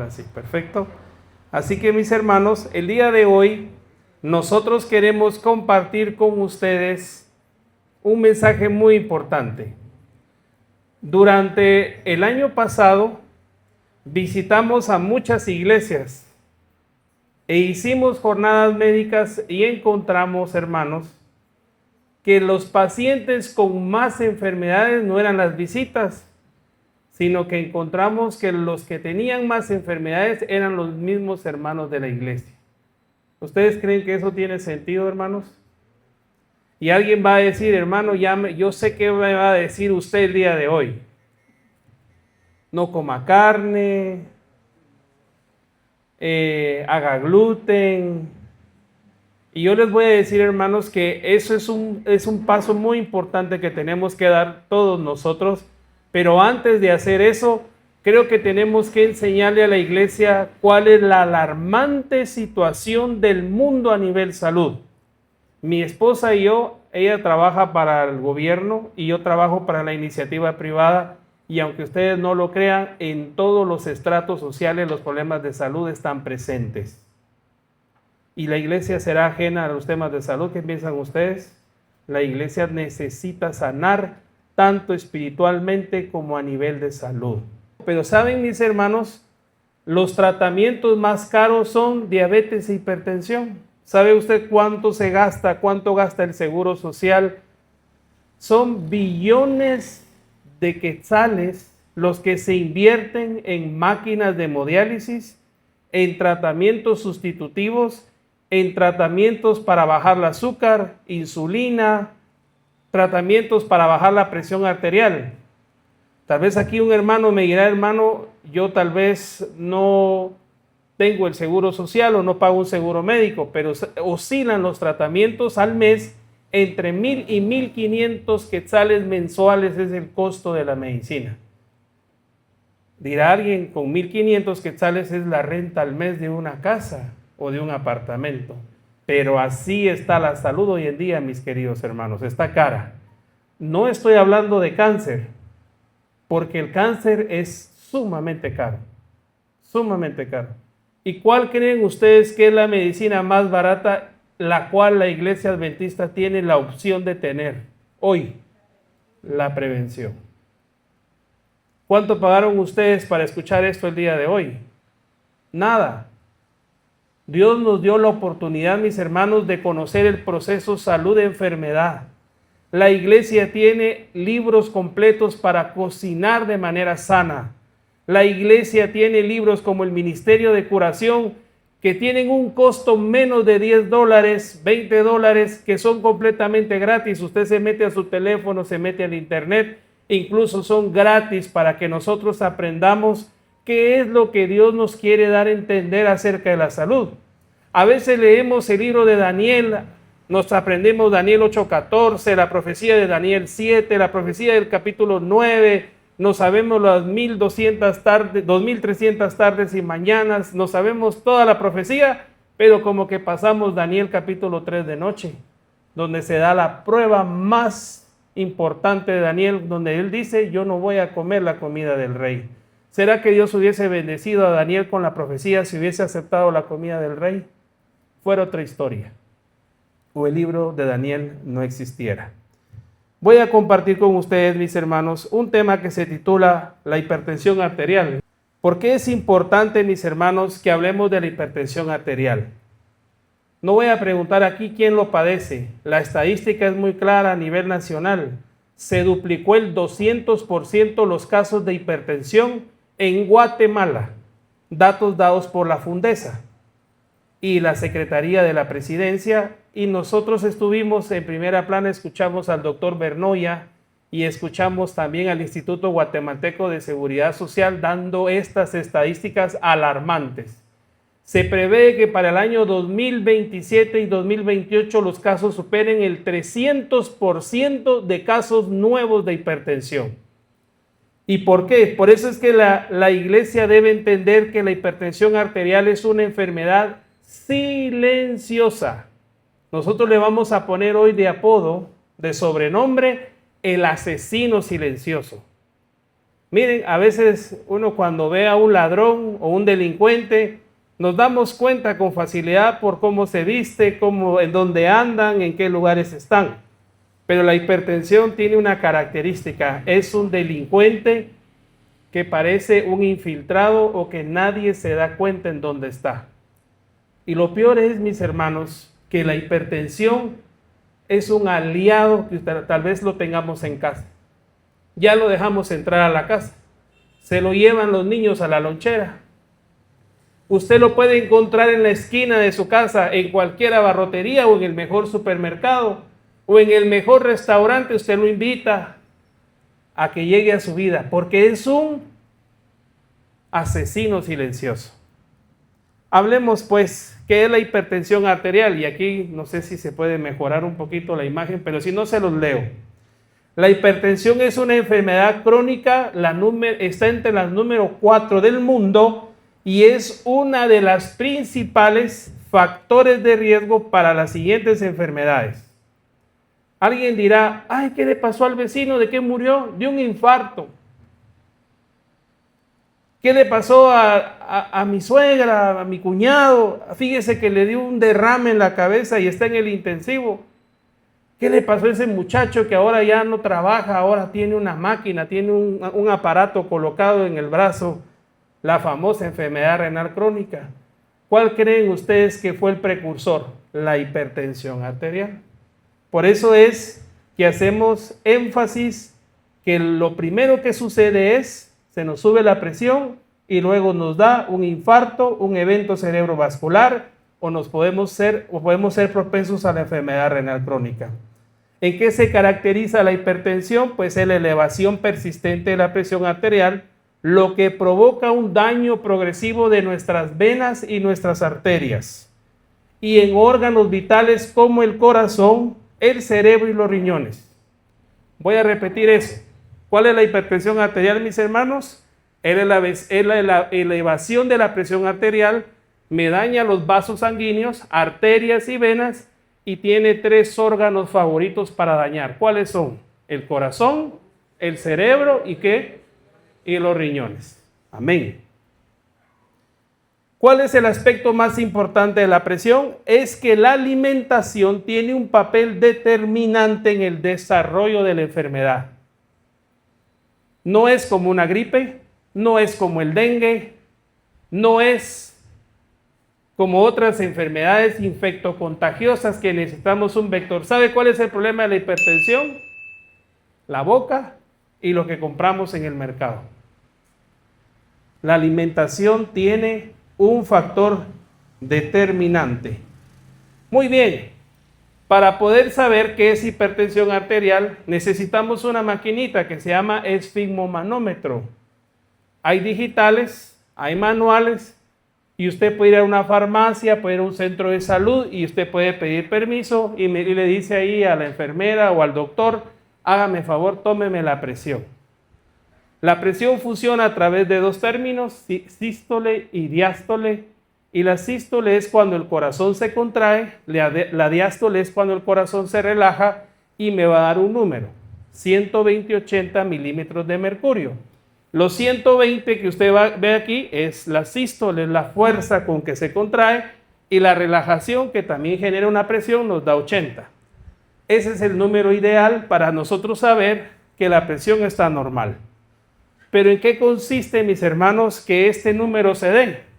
Sí, perfecto. Así que mis hermanos, el día de hoy nosotros queremos compartir con ustedes un mensaje muy importante. Durante el año pasado visitamos a muchas iglesias e hicimos jornadas médicas y encontramos, hermanos, que los pacientes con más enfermedades no eran las visitas, sino que encontramos que los que tenían más enfermedades eran los mismos hermanos de la iglesia. ¿Ustedes creen que eso tiene sentido, hermanos? Y alguien va a decir, hermano, yo sé qué me va a decir usted el día de hoy. No coma carne, haga gluten. Y yo les voy a decir, hermanos, que eso es un paso muy importante que tenemos que dar todos nosotros. Pero antes de hacer eso, creo que tenemos que enseñarle a la iglesia cuál es la alarmante situación del mundo a nivel salud. Mi esposa y yo, ella trabaja para el gobierno y yo trabajo para la iniciativa privada. Y aunque ustedes no lo crean, en todos los estratos sociales los problemas de salud están presentes. ¿Y la iglesia será ajena a los temas de salud? ¿Qué piensan ustedes? La iglesia necesita sanar tanto espiritualmente como a nivel de salud. Pero saben, mis hermanos, los tratamientos más caros son diabetes e hipertensión. ¿Sabe usted cuánto se gasta, cuánto gasta el Seguro Social? Son billones de quetzales los que se invierten en máquinas de hemodiálisis, en tratamientos sustitutivos, en tratamientos para bajar el azúcar, insulina, tratamientos para bajar la presión arterial. Tal vez aquí un hermano me dirá, hermano, yo tal vez no tengo el seguro social o no pago un seguro médico, pero oscilan los tratamientos al mes entre 1,000 y 1,500 quetzales mensuales es el costo de la medicina. Dirá alguien, con 1,500 quetzales es la renta al mes de una casa o de un apartamento. Pero así está la salud hoy en día, mis queridos hermanos, está cara. No estoy hablando de cáncer, porque el cáncer es sumamente caro, sumamente caro. ¿Y cuál creen ustedes que es la medicina más barata, la cual la iglesia adventista tiene la opción de tener hoy? La prevención. ¿Cuánto pagaron ustedes para escuchar esto el día de hoy? Nada. Dios nos dio la oportunidad, mis hermanos, de conocer el proceso salud-enfermedad. La iglesia tiene libros completos para cocinar de manera sana. La iglesia tiene libros como el Ministerio de Curación, que tienen un costo menos de $10, $20, que son completamente gratis. Usted se mete a su teléfono, se mete al internet, incluso son gratis para que nosotros aprendamos qué es lo que Dios nos quiere dar a entender acerca de la salud. A veces leemos el libro de Daniel, nos aprendemos Daniel 8:14, la profecía de Daniel 7, la profecía del capítulo 9, nos sabemos las 1,200 tardes, 2,300 tardes y mañanas, nos sabemos toda la profecía, pero como que pasamos Daniel capítulo 3 de noche, donde se da la prueba más importante de Daniel, donde él dice, yo no voy a comer la comida del rey. ¿Será que Dios hubiese bendecido a Daniel con la profecía si hubiese aceptado la comida del rey? Fuera otra historia. O el libro de Daniel no existiera. Voy a compartir con ustedes, mis hermanos, un tema que se titula la hipertensión arterial. ¿Por qué es importante, mis hermanos, que hablemos de la hipertensión arterial? No voy a preguntar aquí quién lo padece. La estadística es muy clara a nivel nacional. Se duplicó el 200% los casos de hipertensión en Guatemala. Datos dados por la Fundesa y la Secretaría de la Presidencia, y nosotros estuvimos en primera plana, escuchamos al doctor Bernoya, y escuchamos también al Instituto Guatemalteco de Seguridad Social dando estas estadísticas alarmantes. Se prevé que para el año 2027 y 2028 los casos superen el 300% de casos nuevos de hipertensión. ¿Y por qué? Por eso es que la iglesia debe entender que la hipertensión arterial es una enfermedad silenciosa. Nosotros le vamos a poner hoy de apodo, de sobrenombre, el asesino silencioso. Miren, a veces uno cuando ve a un ladrón o un delincuente, nos damos cuenta con facilidad por cómo se viste, en dónde andan, en qué lugares están. Pero la hipertensión tiene una característica, es un delincuente que parece un infiltrado o que nadie se da cuenta en dónde está. Y lo peor es, mis hermanos, que la hipertensión es un aliado que tal vez lo tengamos en casa. Ya lo dejamos entrar a la casa. Se lo llevan los niños a la lonchera. Usted lo puede encontrar en la esquina de su casa, en cualquier abarrotería o en el mejor supermercado o en el mejor restaurante. Usted lo invita a que llegue a su vida porque es un asesino silencioso. Hablemos pues, ¿qué es la hipertensión arterial? Y aquí no sé si se puede mejorar un poquito la imagen, pero si no se los leo. La hipertensión es una enfermedad crónica, está entre las número 4 del mundo y es una de las principales factores de riesgo para las siguientes enfermedades. Alguien dirá, ay, ¿qué le pasó al vecino? ¿De qué murió? De un infarto. ¿Qué le pasó a mi suegra, a mi cuñado? Fíjese que le dio un derrame en la cabeza y está en el intensivo. ¿Qué le pasó a ese muchacho que ahora ya no trabaja, ahora tiene una máquina, tiene un aparato colocado en el brazo? La famosa enfermedad renal crónica. ¿Cuál creen ustedes que fue el precursor? La hipertensión arterial. Por eso es que hacemos énfasis que lo primero que sucede es se nos sube la presión y luego nos da un infarto, un evento cerebrovascular o podemos ser propensos a la enfermedad renal crónica. ¿En qué se caracteriza la hipertensión? Pues es la elevación persistente de la presión arterial, lo que provoca un daño progresivo de nuestras venas y nuestras arterias y en órganos vitales como el corazón, el cerebro y los riñones. Voy a repetir eso. ¿Cuál es la hipertensión arterial, mis hermanos? Es la elevación de la presión arterial, me daña los vasos sanguíneos, arterias y venas, y tiene 3 órganos favoritos para dañar. ¿Cuáles son? El corazón, el cerebro y ¿qué? Y los riñones. Amén. ¿Cuál es el aspecto más importante de la presión? Es que la alimentación tiene un papel determinante en el desarrollo de la enfermedad. No es como una gripe, no es como el dengue, no es como otras enfermedades infectocontagiosas que necesitamos un vector. ¿Sabe cuál es el problema de la hipertensión? La boca y lo que compramos en el mercado. La alimentación tiene un factor determinante. Muy bien. Para poder saber qué es hipertensión arterial, necesitamos una maquinita que se llama esfigmomanómetro. Hay digitales, hay manuales, y usted puede ir a una farmacia, puede ir a un centro de salud, y usted puede pedir permiso y le dice ahí a la enfermera o al doctor, hágame favor, tómeme la presión. La presión funciona a través de 2 términos, sístole y diástole. Y la sístole es cuando el corazón se contrae, la diástole es cuando el corazón se relaja y me va a dar un número, 120/80 milímetros de mercurio. Los 120 que usted ve aquí es la sístole, es la fuerza con que se contrae, y la relajación que también genera una presión nos da 80. Ese es el número ideal para nosotros saber que la presión está normal. Pero ¿en qué consiste, mis hermanos, que este número se dé?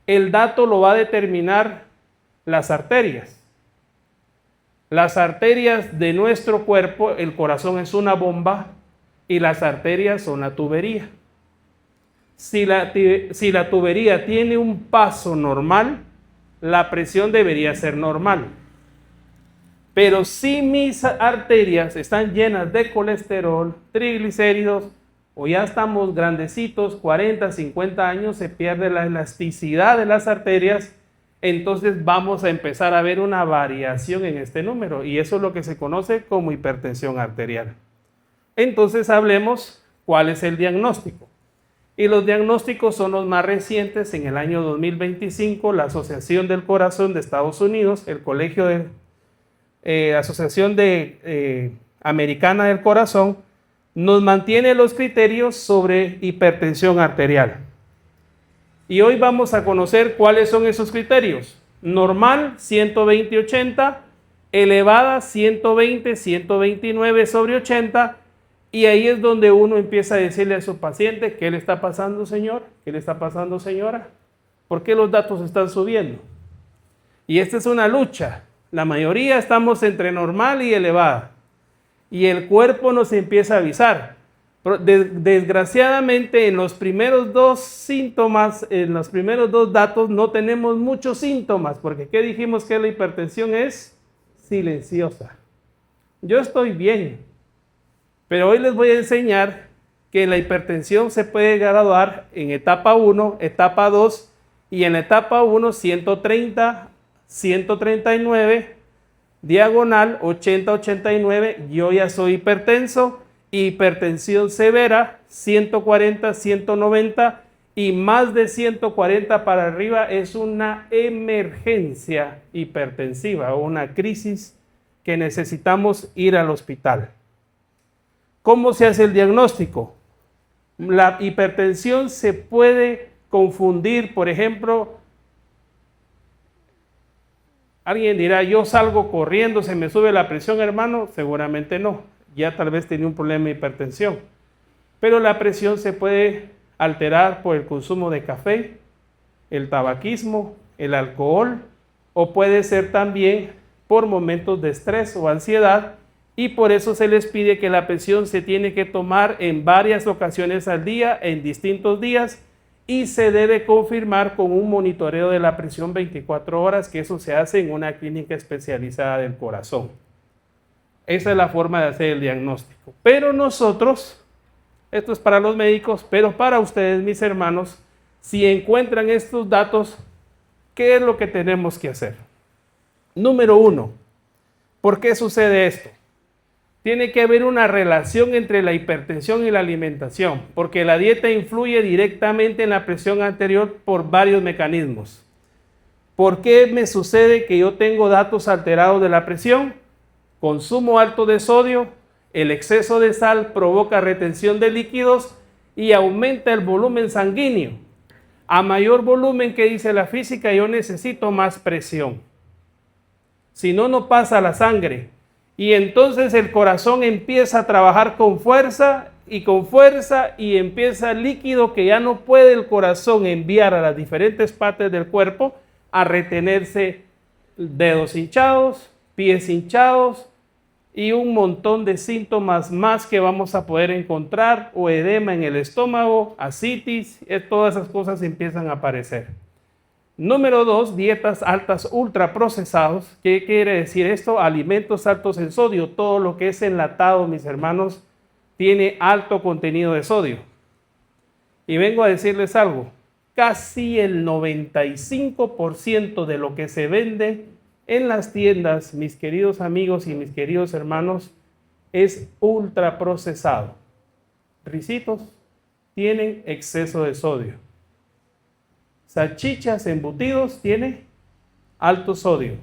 El dato lo va a determinar las arterias. Las arterias de nuestro cuerpo, el corazón es una bomba y las arterias son la tubería. Si la tubería tiene un paso normal, la presión debería ser normal. Pero si mis arterias están llenas de colesterol, triglicéridos, o ya estamos grandecitos, 40, 50 años, se pierde la elasticidad de las arterias, entonces vamos a empezar a ver una variación en este número, y eso es lo que se conoce como hipertensión arterial. Entonces hablemos cuál es el diagnóstico. Y los diagnósticos son los más recientes. En el año 2025, la Asociación del Corazón de Estados Unidos, el Colegio de Asociación Americana del Corazón, nos mantiene los criterios sobre hipertensión arterial. Y hoy vamos a conocer cuáles son esos criterios. Normal, 120/80, elevada, 120/129/80, y ahí es donde uno empieza a decirle a su paciente, ¿qué le está pasando, señor? ¿Qué le está pasando, señora? ¿Por qué los datos están subiendo? Y esta es una lucha. La mayoría estamos entre normal y elevada. Y el cuerpo nos empieza a avisar. Desgraciadamente, en los primeros dos síntomas, en los primeros dos datos, no tenemos muchos síntomas, porque ¿qué dijimos que la hipertensión es? Silenciosa. Yo estoy bien, pero hoy les voy a enseñar que la hipertensión se puede graduar en etapa 1, etapa 2, y en la etapa 1, 130, 139, diagonal 80/89, yo ya soy hipertenso. Hipertensión severa, 140, 190 y más de 140 para arriba es una emergencia hipertensiva o una crisis que necesitamos ir al hospital. ¿Cómo se hace el diagnóstico? La hipertensión se puede confundir, por ejemplo, alguien dirá, yo salgo corriendo, se me sube la presión, hermano. Seguramente no, ya tal vez tenía un problema de hipertensión. Pero la presión se puede alterar por el consumo de café, el tabaquismo, el alcohol, o puede ser también por momentos de estrés o ansiedad, y por eso se les pide que la presión se tiene que tomar en varias ocasiones al día, en distintos días, y se debe confirmar con un monitoreo de la presión 24 horas, que eso se hace en una clínica especializada del corazón. Esa es la forma de hacer el diagnóstico. Pero nosotros, esto es para los médicos, pero para ustedes, mis hermanos, si encuentran estos datos, ¿qué es lo que tenemos que hacer? Número 1, ¿por qué sucede esto? Tiene que haber una relación entre la hipertensión y la alimentación, porque la dieta influye directamente en la presión arterial por varios mecanismos. ¿Por qué me sucede que yo tengo datos alterados de la presión? Consumo alto de sodio, el exceso de sal provoca retención de líquidos y aumenta el volumen sanguíneo. A mayor volumen, que dice la física, yo necesito más presión. Si no, no pasa la sangre. Y entonces el corazón empieza a trabajar con fuerza y empieza el líquido que ya no puede el corazón enviar a las diferentes partes del cuerpo a retenerse, dedos hinchados, pies hinchados y un montón de síntomas más que vamos a poder encontrar, o edema en el estómago, ascitis, todas esas cosas empiezan a aparecer. Número 2, dietas altas ultraprocesados. ¿Qué quiere decir esto? Alimentos altos en sodio. Todo lo que es enlatado, mis hermanos, tiene alto contenido de sodio. Y vengo a decirles algo. Casi el 95% de lo que se vende en las tiendas, mis queridos amigos y mis queridos hermanos, es ultraprocesado. Ricitos tienen exceso de sodio. Salchichas, embutidos, tiene alto sodio.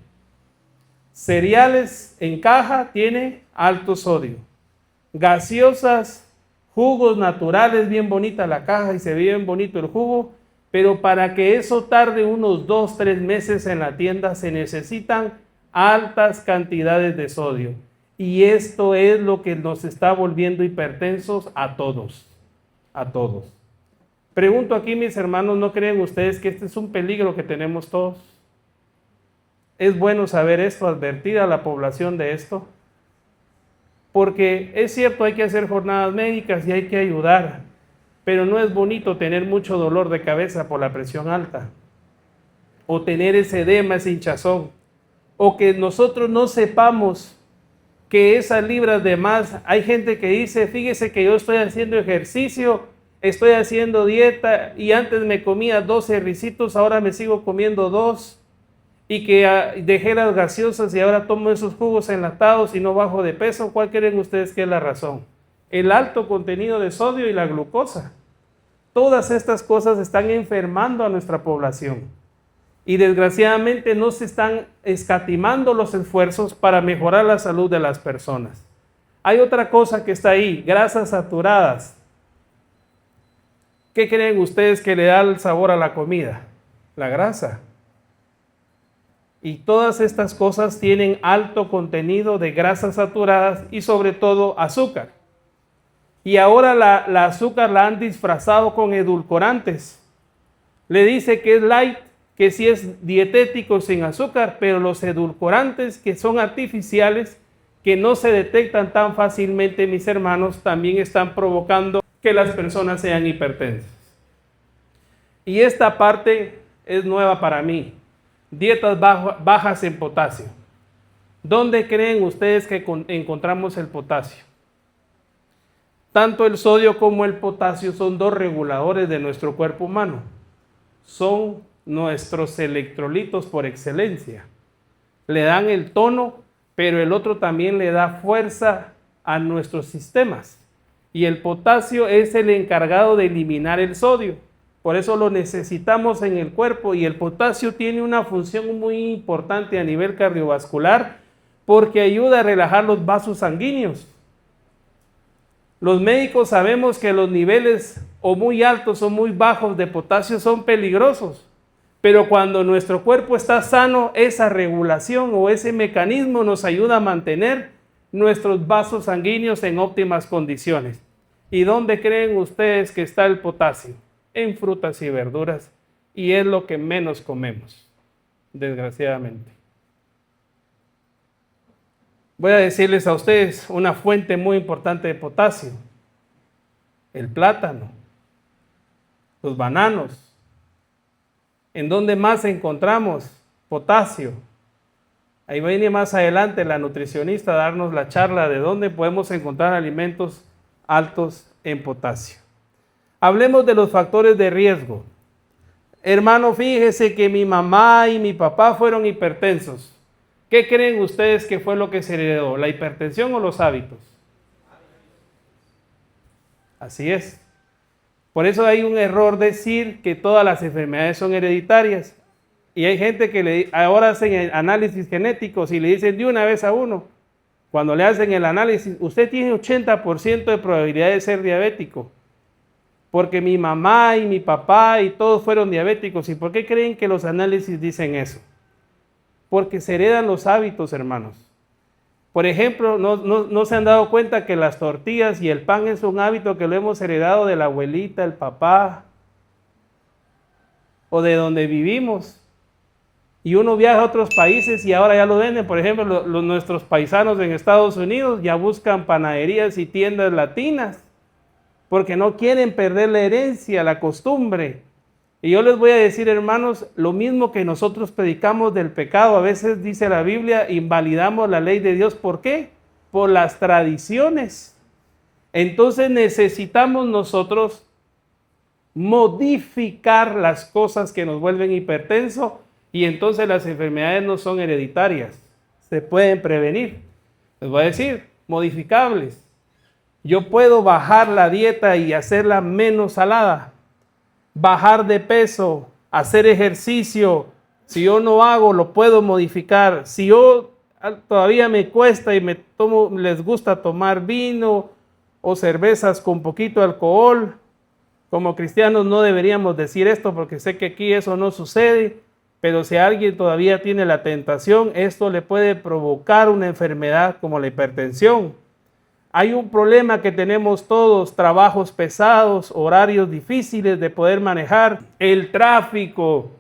Cereales en caja, tiene alto sodio. Gaseosas, jugos naturales, bien bonita la caja y se ve bien bonito el jugo, pero para que eso tarde unos 2-3 meses en la tienda se necesitan altas cantidades de sodio. Y esto es lo que nos está volviendo hipertensos a todos. A todos. Pregunto aquí, mis hermanos, ¿no creen ustedes que este es un peligro que tenemos todos? Es bueno saber esto, advertir a la población de esto, porque es cierto, hay que hacer jornadas médicas y hay que ayudar, pero no es bonito tener mucho dolor de cabeza por la presión alta, o tener ese edema, ese hinchazón, o que nosotros no sepamos que esas libras de más, hay gente que dice, fíjese que yo estoy haciendo ejercicio, estoy haciendo dieta y antes me comía 12 risitos, ahora me sigo comiendo 2 y que dejé las gaseosas y ahora tomo esos jugos enlatados y no bajo de peso. ¿Cuál creen ustedes que es la razón? El alto contenido de sodio y la glucosa. Todas estas cosas están enfermando a nuestra población. Y desgraciadamente no se están escatimando los esfuerzos para mejorar la salud de las personas. Hay otra cosa que está ahí, grasas saturadas. ¿Qué creen ustedes que le da el sabor a la comida? La grasa. Y todas estas cosas tienen alto contenido de grasas saturadas y sobre todo azúcar. Y ahora la azúcar la han disfrazado con edulcorantes. Le dice que es light, que sí es dietético sin azúcar, pero los edulcorantes que son artificiales, que no se detectan tan fácilmente, mis hermanos, también están provocando que las personas sean hipertensas. Y esta parte es nueva para mí. Dietas bajas en potasio. ¿Dónde creen ustedes que encontramos el potasio? Tanto el sodio como el potasio son dos reguladores de nuestro cuerpo humano. Son nuestros electrolitos por excelencia. Le dan el tono, pero el otro también le da fuerza a nuestros sistemas. Y el potasio es el encargado de eliminar el sodio. Por eso lo necesitamos en el cuerpo, y el potasio tiene una función muy importante a nivel cardiovascular porque ayuda a relajar los vasos sanguíneos. Los médicos sabemos que los niveles o muy altos o muy bajos de potasio son peligrosos. Pero cuando nuestro cuerpo está sano, esa regulación o ese mecanismo nos ayuda a mantener nuestros vasos sanguíneos en óptimas condiciones. ¿Y dónde creen ustedes que está el potasio? En frutas y verduras, y es lo que menos comemos, desgraciadamente. Voy a decirles a ustedes una fuente muy importante de potasio: el plátano, los bananos. ¿En dónde más encontramos potasio? Ahí viene más adelante la nutricionista a darnos la charla de dónde podemos encontrar alimentos altos en potasio. Hablemos de los factores de riesgo. Hermano, fíjese que mi mamá y mi papá fueron hipertensos. ¿Qué creen ustedes que fue lo que se heredó? ¿La hipertensión o los hábitos? Así es. Por eso hay un error decir que todas las enfermedades son hereditarias. Y hay gente que ahora hacen análisis genéticos y le dicen de una vez a uno, cuando le hacen el análisis, usted tiene 80% de probabilidad de ser diabético, porque mi mamá y mi papá y todos fueron diabéticos. ¿Y por qué creen que los análisis dicen eso? Porque se heredan los hábitos, hermanos. Por ejemplo, no se han dado cuenta que las tortillas y el pan es un hábito que lo hemos heredado de la abuelita, el papá, o de donde vivimos. Y uno viaja a otros países y ahora ya lo venden. Por ejemplo, nuestros paisanos en Estados Unidos ya buscan panaderías y tiendas latinas, porque no quieren perder la herencia, la costumbre. Y yo les voy a decir, hermanos, lo mismo que nosotros predicamos del pecado. A veces dice la Biblia, invalidamos la ley de Dios. ¿Por qué? Por las tradiciones. Entonces necesitamos nosotros modificar las cosas que nos vuelven hipertensos, y entonces las enfermedades no son hereditarias, se pueden prevenir. Les voy a decir, modificables. Yo puedo bajar la dieta y hacerla menos salada, bajar de peso, hacer ejercicio. Si yo no hago, lo puedo modificar. Si yo todavía me cuesta y les gusta tomar vino o cervezas con poquito alcohol, como cristianos no deberíamos decir esto porque sé que aquí eso no sucede, pero si alguien todavía tiene la tentación, esto le puede provocar una enfermedad como la hipertensión. Hay un problema que tenemos todos: trabajos pesados, horarios difíciles de poder manejar, el tráfico,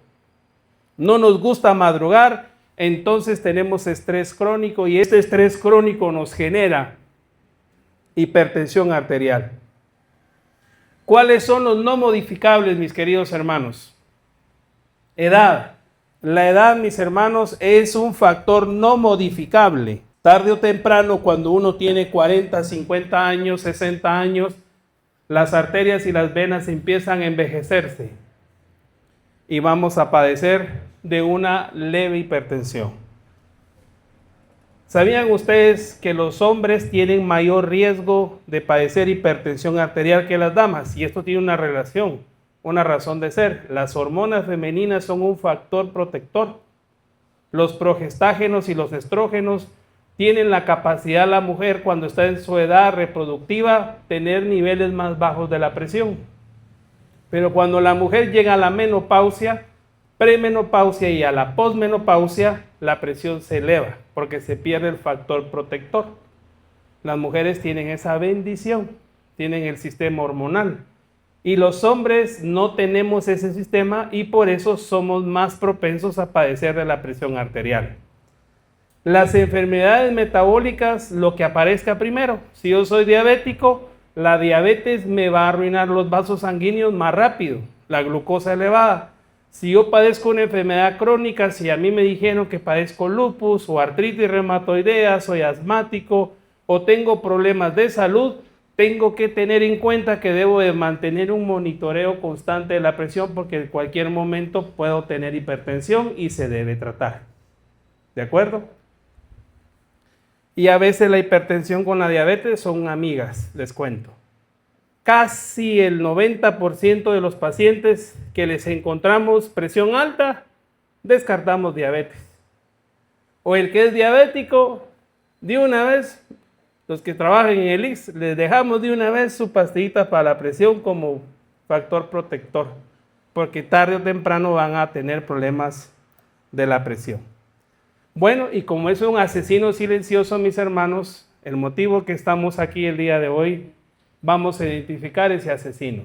no nos gusta madrugar, entonces tenemos estrés crónico, y este estrés crónico nos genera hipertensión arterial. ¿Cuáles son los no modificables, mis queridos hermanos? Edad. La edad, mis hermanos, es un factor no modificable. Tarde o temprano, cuando uno tiene 40, 50 años, 60 años, las arterias y las venas empiezan a envejecerse y vamos a padecer de una leve hipertensión. ¿Sabían ustedes que los hombres tienen mayor riesgo de padecer hipertensión arterial que las damas? Y esto tiene una relación, una razón de ser. Las hormonas femeninas son un factor protector. Los progestágenos y los estrógenos tienen la capacidad la mujer cuando está en su edad reproductiva tener niveles más bajos de la presión. Pero cuando la mujer llega a la menopausia, premenopausia y a la posmenopausia, la presión se eleva porque se pierde el factor protector. Las mujeres tienen esa bendición, tienen el sistema hormonal. Y los hombres no tenemos ese sistema y por eso somos más propensos a padecer de la presión arterial. Las enfermedades metabólicas, lo que aparezca primero. Si yo soy diabético, la diabetes me va a arruinar los vasos sanguíneos más rápido, la glucosa elevada. Si yo padezco una enfermedad crónica, si a mí me dijeron que padezco lupus o artritis reumatoidea, soy asmático o tengo problemas de salud, tengo que tener en cuenta que debo de mantener un monitoreo constante de la presión porque en cualquier momento puedo tener hipertensión y se debe tratar. ¿De acuerdo? Y a veces la hipertensión con la diabetes son amigas, les cuento. Casi el 90% de los pacientes que les encontramos presión alta, descartamos diabetes. O el que es diabético, de una vez, los que trabajan en el IX, les dejamos de una vez su pastillita para la presión como factor protector, porque tarde o temprano van a tener problemas de la presión. Bueno, y como es un asesino silencioso, mis hermanos, el motivo que estamos aquí el día de hoy, vamos a identificar ese asesino,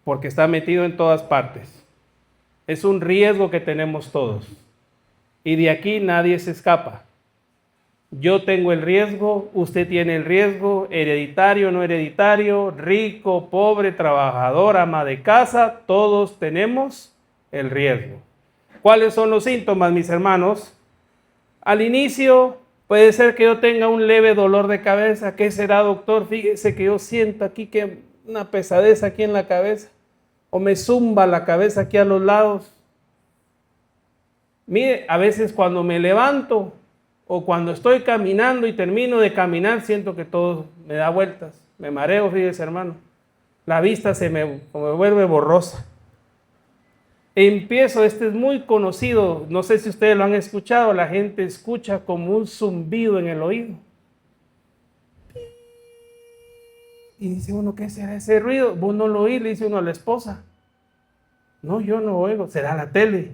porque está metido en todas partes. Es un riesgo que tenemos todos, y de aquí nadie se escapa. Yo tengo el riesgo, usted tiene el riesgo, hereditario, no hereditario, rico, pobre, trabajador, ama de casa, todos tenemos el riesgo. ¿Cuáles son los síntomas, mis hermanos? Al inicio puede ser que yo tenga un leve dolor de cabeza. ¿Qué será, doctor? Fíjese que yo siento aquí que una pesadez aquí en la cabeza o me zumba la cabeza aquí a los lados. Mire, a veces cuando me levanto o cuando estoy caminando y termino de caminar, siento que todo me da vueltas, me mareo, fíjese, hermano. La vista se me vuelve borrosa. Empiezo, este es muy conocido, no sé si ustedes lo han escuchado, la gente escucha como un zumbido en el oído. Y dice uno, ¿qué será ese ruido? Vos no lo oís, le dice uno a la esposa. No, yo no oigo, será la tele.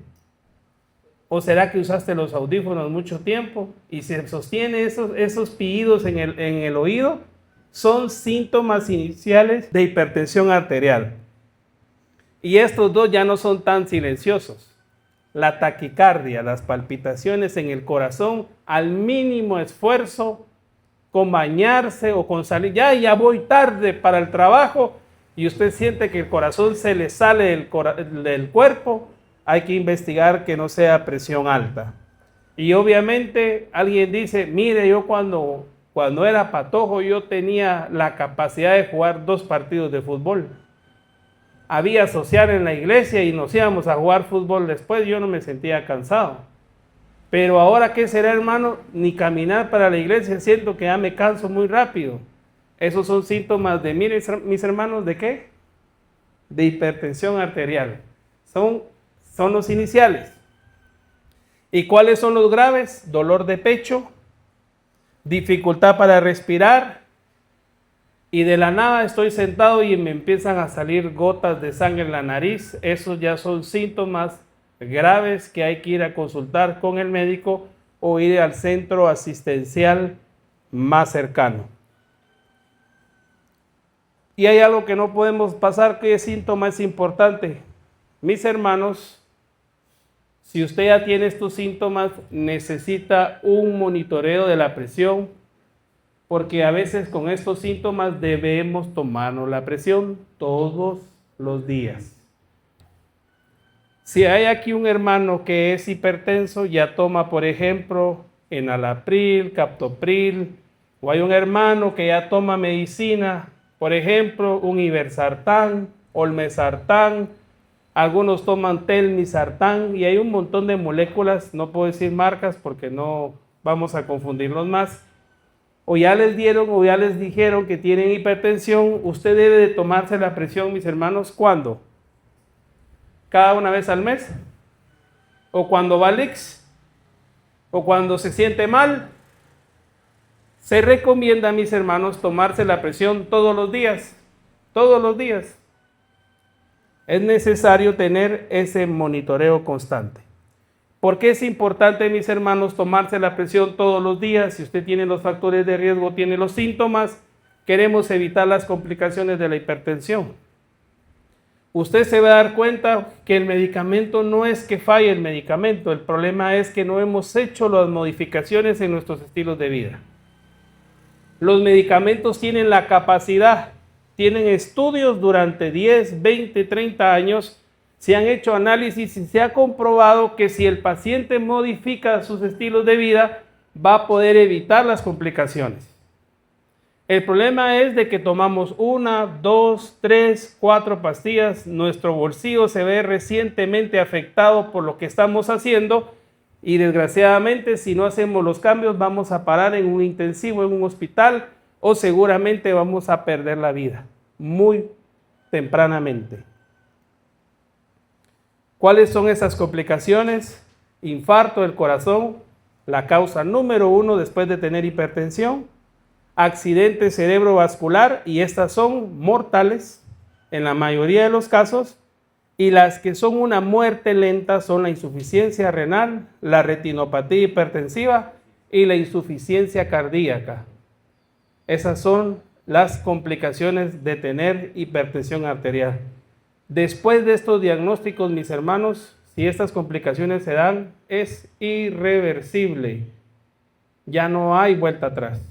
¿O será que usaste los audífonos mucho tiempo? Y se sostiene esos pillidos en el oído, son síntomas iniciales de hipertensión arterial. Y estos dos ya no son tan silenciosos. La taquicardia, las palpitaciones en el corazón, al mínimo esfuerzo, con bañarse o con salir, ya voy tarde para el trabajo y usted siente que el corazón se le sale del cuerpo, hay que investigar que no sea presión alta. Y obviamente alguien dice, mire, yo cuando era patojo yo tenía la capacidad de jugar 2 partidos de fútbol. Había social en la iglesia y nos íbamos a jugar fútbol después, yo no me sentía cansado. Pero ahora, ¿qué será, hermano? Ni caminar para la iglesia, siento que ya me canso muy rápido. Esos son síntomas de, miren, mis hermanos, ¿de qué? De hipertensión arterial. Son los iniciales. ¿Y cuáles son los graves? Dolor de pecho, dificultad para respirar, y de la nada estoy sentado y me empiezan a salir gotas de sangre en la nariz. Esos ya son síntomas graves que hay que ir a consultar con el médico o ir al centro asistencial más cercano. Y hay algo que no podemos pasar, que es síntoma es importante. Mis hermanos, si usted ya tiene estos síntomas, necesita un monitoreo de la presión, porque a veces con estos síntomas debemos tomarnos la presión todos los días. Si hay aquí un hermano que es hipertenso, ya toma, por ejemplo, enalapril, captopril, o hay un hermano que ya toma medicina, por ejemplo, un ibersartán, olmesartán, algunos toman telmisartán, y hay un montón de moléculas, no puedo decir marcas porque no vamos a confundirlos más. O ya les dieron o ya les dijeron que tienen hipertensión, usted debe de tomarse la presión, mis hermanos, ¿cuándo? ¿Cada una vez al mes? ¿O cuando va al IX? ¿O cuando se siente mal? Se recomienda, mis hermanos, tomarse la presión todos los días. Todos los días. Es necesario tener ese monitoreo constante. ¿Por qué es importante, mis hermanos, tomarse la presión todos los días? Si usted tiene los factores de riesgo, tiene los síntomas, queremos evitar las complicaciones de la hipertensión. Usted se va a dar cuenta que el medicamento no es que falle el medicamento, el problema es que no hemos hecho las modificaciones en nuestros estilos de vida. Los medicamentos tienen la capacidad, tienen estudios durante 10, 20, 30 años, se han hecho análisis y se ha comprobado que si el paciente modifica sus estilos de vida, va a poder evitar las complicaciones. El problema es de que tomamos 1, 2, 3, 4 pastillas, nuestro bolsillo se ve recientemente afectado por lo que estamos haciendo y desgraciadamente si no hacemos los cambios vamos a parar en un intensivo, en un hospital o seguramente vamos a perder la vida muy tempranamente. ¿Cuáles son esas complicaciones? Infarto del corazón, la causa número 1 después de tener hipertensión, accidente cerebrovascular, y estas son mortales en la mayoría de los casos, y las que son una muerte lenta son la insuficiencia renal, la retinopatía hipertensiva y la insuficiencia cardíaca. Esas son las complicaciones de tener hipertensión arterial. Después de estos diagnósticos, mis hermanos, si estas complicaciones se dan, es irreversible. Ya no hay vuelta atrás.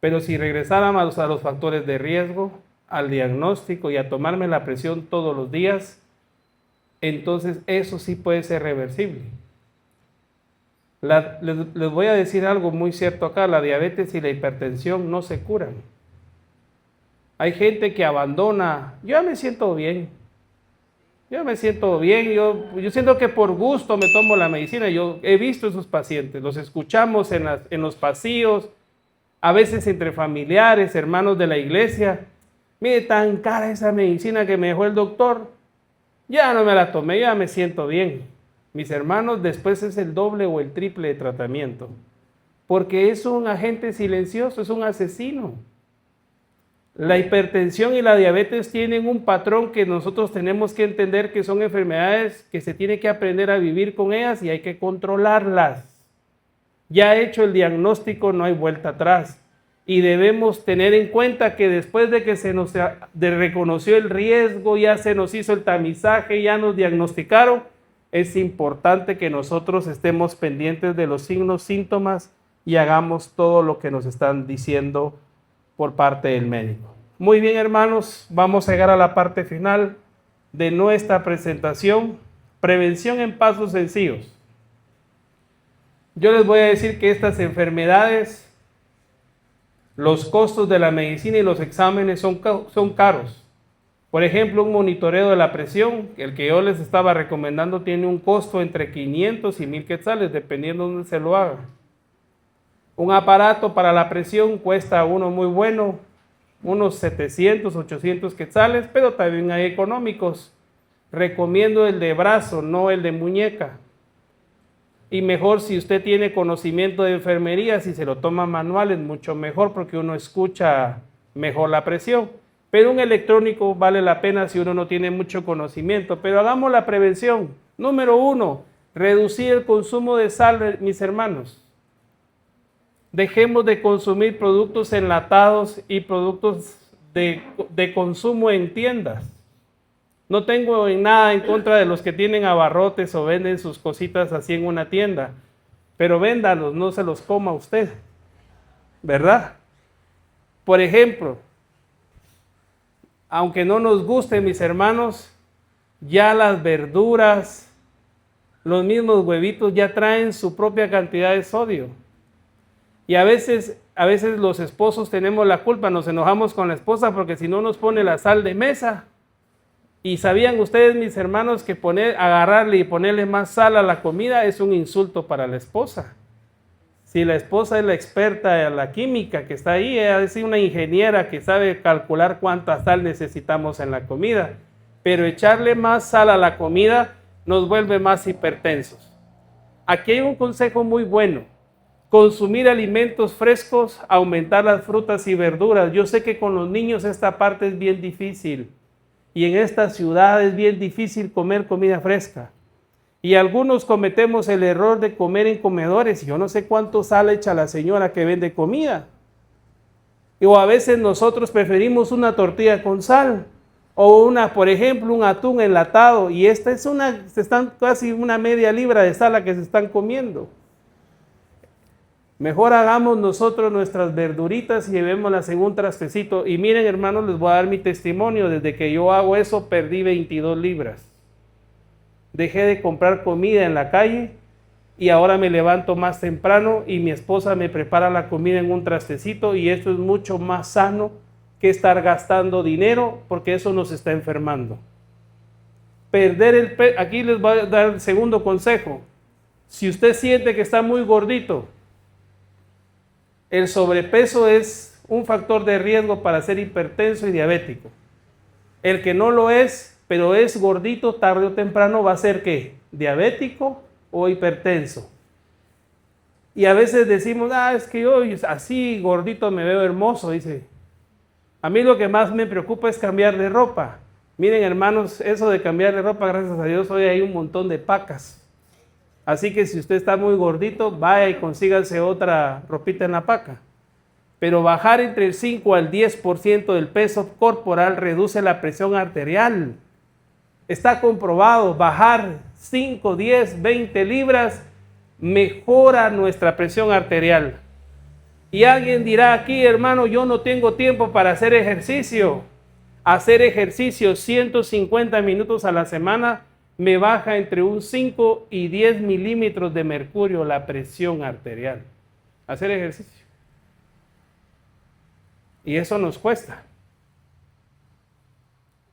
Pero si regresáramos a los factores de riesgo, al diagnóstico y a tomarme la presión todos los días, entonces eso sí puede ser reversible. Les voy a decir algo muy cierto acá, la diabetes y la hipertensión no se curan. Hay gente que abandona, yo me siento bien, yo siento que por gusto me tomo la medicina, yo he visto esos pacientes, los escuchamos en los pasillos, a veces entre familiares, hermanos de la iglesia. Mire, tan cara esa medicina que me dejó el doctor, ya no me la tomé, ya me siento bien. Mis hermanos, después es el doble o el triple de tratamiento, porque es un agente silencioso, es un asesino. La hipertensión y la diabetes tienen un patrón que nosotros tenemos que entender que son enfermedades que se tiene que aprender a vivir con ellas y hay que controlarlas. Ya hecho el diagnóstico, no hay vuelta atrás. Y debemos tener en cuenta que después de que se nos reconoció el riesgo, ya se nos hizo el tamizaje, ya nos diagnosticaron, es importante que nosotros estemos pendientes de los signos, síntomas y hagamos todo lo que nos están diciendo por parte del médico. Muy bien, hermanos, vamos a llegar a la parte final de nuestra presentación. Prevención en pasos sencillos. Yo les voy a decir que estas enfermedades, los costos de la medicina y los exámenes son caros. Por ejemplo, un monitoreo de la presión, el que yo les estaba recomendando, tiene un costo entre 500 y 1000 quetzales, dependiendo de dónde se lo haga. Un aparato para la presión cuesta uno muy bueno, unos 700, 800 quetzales, pero también hay económicos. Recomiendo el de brazo, no el de muñeca. Y mejor si usted tiene conocimiento de enfermería, si se lo toma manual es mucho mejor porque uno escucha mejor la presión. Pero un electrónico vale la pena si uno no tiene mucho conocimiento. Pero hagamos la prevención. Número 1, reducir el consumo de sal, mis hermanos. Dejemos de consumir productos enlatados y productos de consumo en tiendas. No tengo nada en contra de los que tienen abarrotes o venden sus cositas así en una tienda, pero véndalos, no se los coma usted, ¿verdad? Por ejemplo, aunque no nos guste, mis hermanos, Ya las verduras, los mismos huevitos ya traen su propia cantidad de sodio. Y a veces los esposos tenemos la culpa, nos enojamos con la esposa porque si no nos pone la sal de mesa. Y sabían ustedes, mis hermanos, que agarrarle y ponerle más sal a la comida es un insulto para la esposa. Si la esposa es la experta de la química que está ahí, es una ingeniera que sabe calcular cuánta sal necesitamos en la comida. Pero echarle más sal a la comida nos vuelve más hipertensos. Aquí hay un consejo muy bueno. Consumir alimentos frescos, aumentar las frutas y verduras. Yo sé que con los niños esta parte es bien difícil. Y en esta ciudad es bien difícil comer comida fresca. Y algunos cometemos el error de comer en comedores. Yo no sé cuánto sal echa la señora que vende comida. O a veces nosotros preferimos una tortilla con sal. O por ejemplo, un atún enlatado. Y esta es casi una media libra de sal la que se están comiendo. Mejor hagamos nosotros nuestras verduritas y llevémoslas en un trastecito. Y miren, hermanos, les voy a dar mi testimonio. Desde que yo hago eso, perdí 22 libras. Dejé de comprar comida en la calle y ahora me levanto más temprano y mi esposa me prepara la comida en un trastecito, y esto es mucho más sano que estar gastando dinero, porque eso nos está enfermando. Aquí les voy a dar el segundo consejo. Si usted siente que está muy gordito, el sobrepeso es un factor de riesgo para ser hipertenso y diabético. El que no lo es, pero es gordito, tarde o temprano va a ser ¿qué? Diabético o hipertenso. Y a veces decimos, es que yo así gordito me veo hermoso, dice. A mí lo que más me preocupa es cambiar de ropa. Miren, hermanos, eso de cambiar de ropa, gracias a Dios, hoy hay un montón de pacas. Así que si usted está muy gordito, vaya y consígase otra ropita en la paca. Pero bajar entre el 5 al 10% del peso corporal reduce la presión arterial. Está comprobado, bajar 5, 10, 20 libras mejora nuestra presión arterial. Y alguien dirá aquí, hermano, yo no tengo tiempo para hacer ejercicio. Hacer ejercicio 150 minutos a la semana me baja entre un 5 y 10 milímetros de mercurio la presión arterial. Hacer ejercicio. Y eso nos cuesta.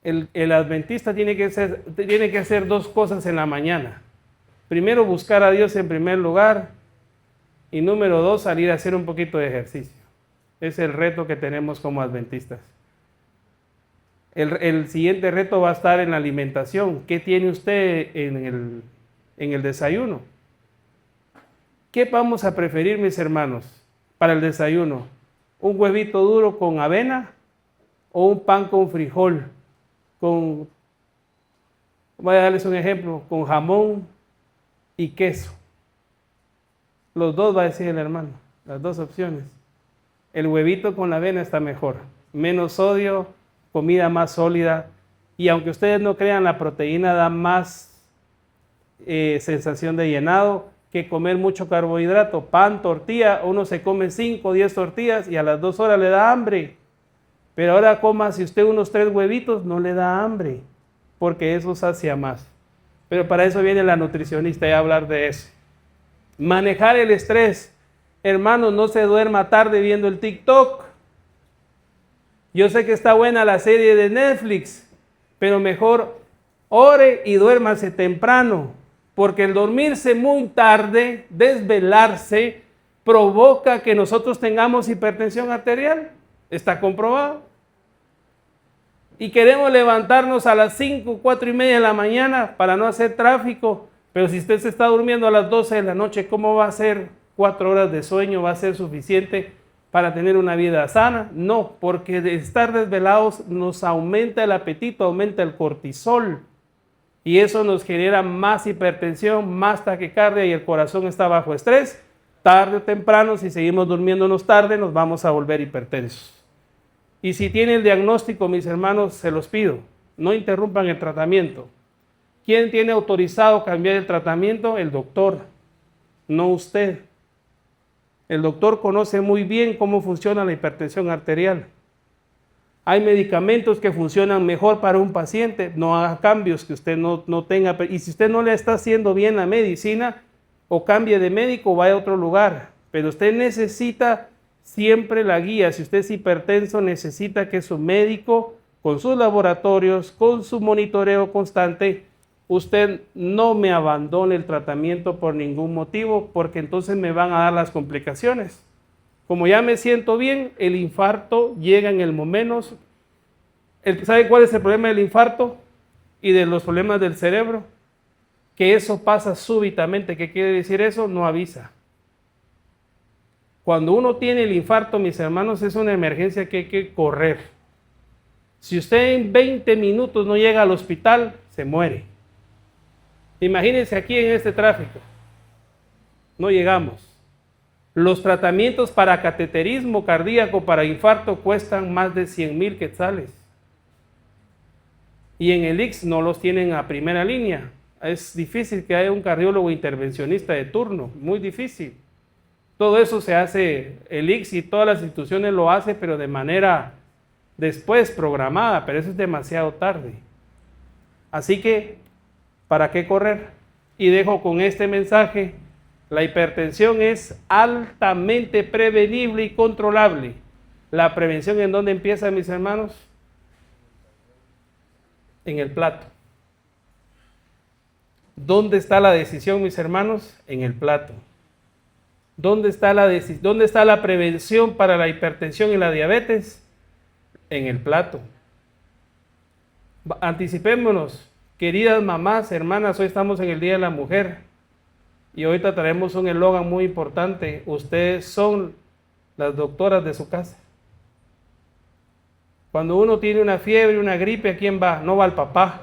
El adventista tiene que hacer dos cosas en la mañana. Primero, buscar a Dios en primer lugar. Y número 2, salir a hacer un poquito de ejercicio. Es el reto que tenemos como adventistas. El siguiente reto va a estar en la alimentación. ¿Qué tiene usted en el desayuno? ¿Qué vamos a preferir, mis hermanos, para el desayuno? ¿Un huevito duro con avena o un pan con frijol? Voy a darles un ejemplo, con jamón y queso. Los dos, va a decir el hermano, las dos opciones. El huevito con la avena está mejor, menos sodio, comida más sólida, y aunque ustedes no crean, la proteína da más sensación de llenado que comer mucho carbohidrato. Pan, tortilla, uno se come 5 o 10 tortillas y a las 2 horas le da hambre. Pero ahora coma si usted unos 3 huevitos, no le da hambre, porque eso sacia más. Pero para eso viene la nutricionista y a hablar de eso. Manejar el estrés. Hermanos, no se duerma tarde viendo el TikTok. Yo sé que está buena la serie de Netflix, pero mejor ore y duérmase temprano, porque el dormirse muy tarde, desvelarse, provoca que nosotros tengamos hipertensión arterial. Está comprobado. Y queremos levantarnos a las 5, 4 y media de la mañana para no hacer tráfico. Pero si usted se está durmiendo a las 12 de la noche, ¿cómo va a ser 4 horas de sueño? ¿Va a ser suficiente para tener una vida sana? No, porque de estar desvelados nos aumenta el apetito, aumenta el cortisol. Y eso nos genera más hipertensión, más taquicardia, y el corazón está bajo estrés. Tarde o temprano, si seguimos durmiéndonos tarde, nos vamos a volver hipertensos. Y si tiene el diagnóstico, mis hermanos, se los pido, no interrumpan el tratamiento. ¿Quién tiene autorizado cambiar el tratamiento? El doctor, no usted. El doctor conoce muy bien cómo funciona la hipertensión arterial. Hay medicamentos que funcionan mejor para un paciente, no haga cambios que usted no tenga. Y si usted no le está haciendo bien la medicina, o cambie de médico o vaya a otro lugar. Pero usted necesita siempre la guía. Si usted es hipertenso, necesita que su médico, con sus laboratorios, con su monitoreo constante, usted no me abandone el tratamiento por ningún motivo, porque entonces me van a dar las complicaciones. Como ya me siento bien, el infarto llega en el momento. ¿Sabe cuál es el problema del infarto y de los problemas del cerebro? Que eso pasa súbitamente. ¿Qué quiere decir eso? No avisa. Cuando uno tiene el infarto, mis hermanos, es una emergencia que hay que correr. Si usted en 20 minutos no llega al hospital, se muere. Imagínense aquí en este tráfico. No llegamos. Los tratamientos para cateterismo cardíaco, para infarto, cuestan más de 100,000 quetzales. Y en el ICS no los tienen a primera línea. Es difícil que haya un cardiólogo intervencionista de turno, muy difícil. Todo eso se hace, el ICS y todas las instituciones lo hacen, pero de manera después programada, pero eso es demasiado tarde. Así que, ¿para qué correr? Y dejo con este mensaje: la hipertensión es altamente prevenible y controlable. ¿La prevención en dónde empieza, mis hermanos? En el plato. ¿Dónde está la decisión, mis hermanos? En el plato. ¿Dónde está la prevención para la hipertensión y la diabetes? En el plato. Anticipémonos, queridas mamás, hermanas, hoy estamos en el Día de la Mujer y ahorita traemos un eslogan muy importante: ustedes son las doctoras de su casa. Cuando uno tiene una fiebre, una gripe, ¿a quién va? No va al papá.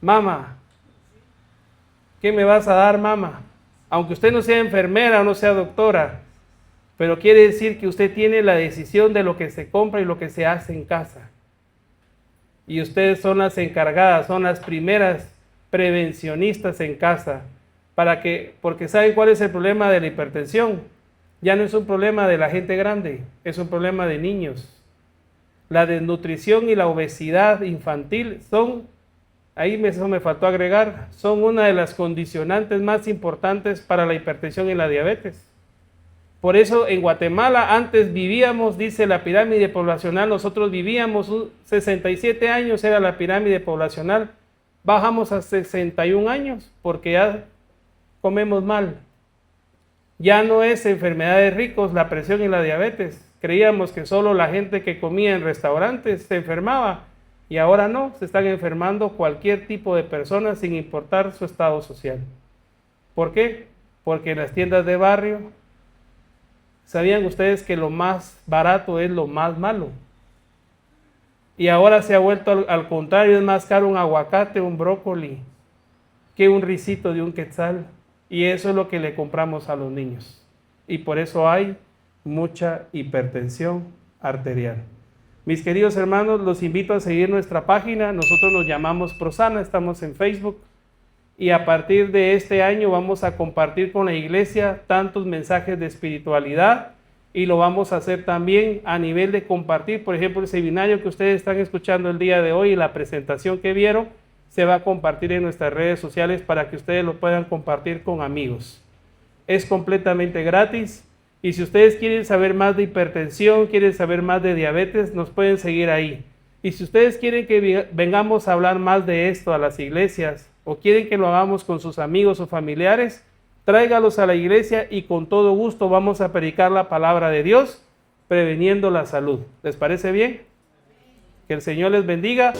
Mamá, ¿qué me vas a dar, mamá? Aunque usted no sea enfermera o no sea doctora, pero quiere decir que usted tiene la decisión de lo que se compra y lo que se hace en casa. Y ustedes son las encargadas, son las primeras prevencionistas en casa, porque ¿saben cuál es el problema de la hipertensión? Ya no es un problema de la gente grande, es un problema de niños. La desnutrición y la obesidad infantil eso me faltó agregar, son una de las condicionantes más importantes para la hipertensión y la diabetes. Por eso en Guatemala antes vivíamos, dice la pirámide poblacional, nosotros vivíamos 67 años era la pirámide poblacional, bajamos a 61 años porque ya comemos mal. Ya no es enfermedad de ricos la presión y la diabetes. Creíamos que solo la gente que comía en restaurantes se enfermaba. Y ahora no, se están enfermando cualquier tipo de persona sin importar su estado social. ¿Por qué? Porque en las tiendas de barrio, ¿sabían ustedes que lo más barato es lo más malo? Y ahora se ha vuelto al contrario, es más caro un aguacate, un brócoli, que un risito de un quetzal. Y eso es lo que le compramos a los niños. Y por eso hay mucha hipertensión arterial. Mis queridos hermanos, los invito a seguir nuestra página. Nosotros nos llamamos ProSana, estamos en Facebook. Y a partir de este año vamos a compartir con la iglesia tantos mensajes de espiritualidad. Y lo vamos a hacer también a nivel de compartir. Por ejemplo, el seminario que ustedes están escuchando el día de hoy y la presentación que vieron, se va a compartir en nuestras redes sociales para que ustedes lo puedan compartir con amigos. Es completamente gratis. Y si ustedes quieren saber más de hipertensión, quieren saber más de diabetes, nos pueden seguir ahí. Y si ustedes quieren que vengamos a hablar más de esto a las iglesias o quieren que lo hagamos con sus amigos o familiares, tráigalos a la iglesia y con todo gusto vamos a predicar la palabra de Dios, preveniendo la salud. ¿Les parece bien? Que el Señor les bendiga.